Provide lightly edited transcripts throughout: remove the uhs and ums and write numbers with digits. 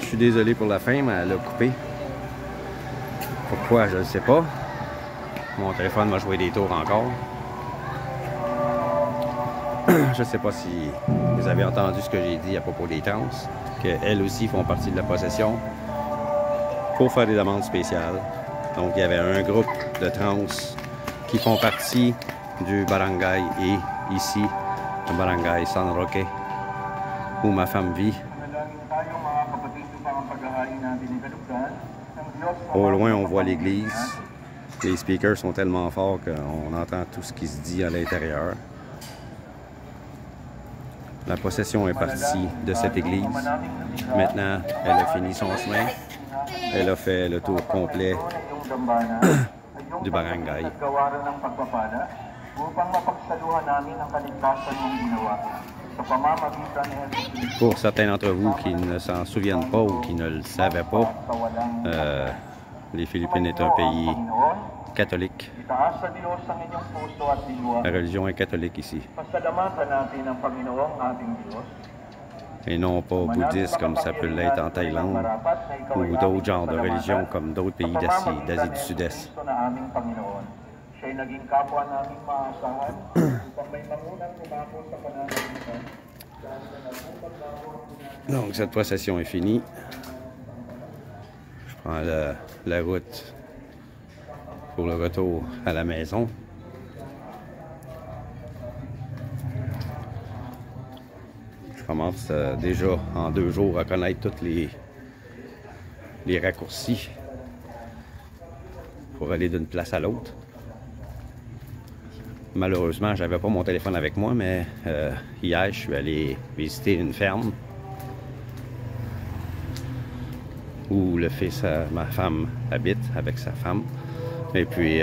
Je suis désolé pour la fin, mais elle a coupé. Pourquoi, je ne sais pas. Mon téléphone m'a joué des tours encore. Je ne sais pas si vous avez entendu ce que j'ai dit à propos des trans, qu'elles aussi font partie de la possession pour faire des demandes spéciales. Donc, il y avait un groupe de trans qui font partie du barangay et ici, le barangay San Roque, où ma femme vit. Au loin, on voit l'église. Les speakers sont tellement forts qu'on entend tout ce qui se dit à l'intérieur. La possession est partie de cette église. Maintenant, elle a fini son chemin. Elle a fait le tour complet du barangay. Pour certains d'entre vous qui ne s'en souviennent pas ou qui ne le savaient pas, les Philippines est un pays catholique. La religion est catholique ici. Et non pas bouddhiste comme ça peut l'être en Thaïlande ou d'autres genres de religions comme d'autres pays d'Asie du Sud-Est. Donc cette procession est finie. Je prends la route pour le retour à la maison. Je commence déjà en 2 jours à connaître tous les raccourcis pour aller d'une place à l'autre. Malheureusement, j'avais pas mon téléphone avec moi, mais hier, je suis allé visiter une ferme où le fils de ma femme habite avec sa femme. Et puis,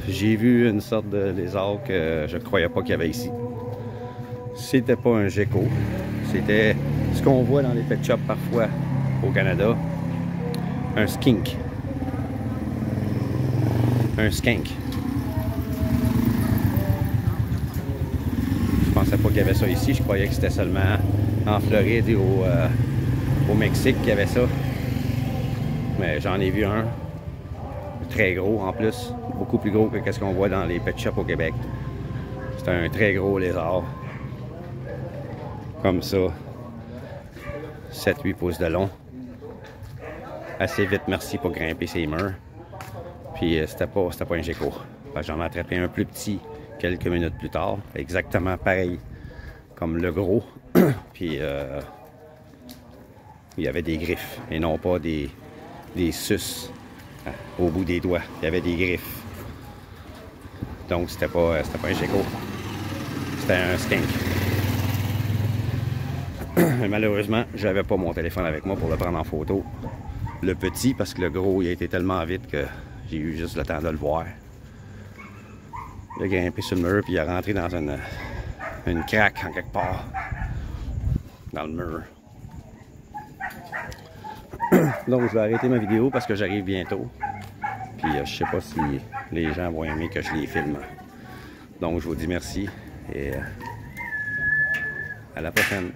j'ai vu une sorte de lézard que je ne croyais pas qu'il y avait ici. C'était pas un gecko. C'était ce qu'on voit dans les pet shops parfois au Canada. Un skink. Un skink. Je pensais pas qu'il y avait ça ici. Je croyais que c'était seulement en Floride et au Mexique qu'il y avait ça. Mais j'en ai vu un. Très gros en plus. Beaucoup plus gros que ce qu'on voit dans les pet shops au Québec. C'est un très gros lézard. Comme ça. 7-8 pouces de long. Assez vite, merci, pour grimper ces murs. Puis c'était pas un gecko. J'en ai attrapé un plus petit quelques minutes plus tard. Exactement pareil comme le gros. Puis il y avait des griffes et non pas des suces au bout des doigts. Il y avait des griffes. Donc c'était pas un gecko. C'était un skink. Malheureusement, j'avais pas mon téléphone avec moi pour le prendre en photo. Le petit, parce que le gros, il a été tellement vite que j'ai eu juste le temps de le voir. Il a grimpé sur le mur, puis il a rentré dans une craque en quelque part. Dans le mur. Donc, je vais arrêter ma vidéo parce que j'arrive bientôt. Puis, je sais pas si les gens vont aimer que je les filme. Donc, je vous dis merci et à la prochaine.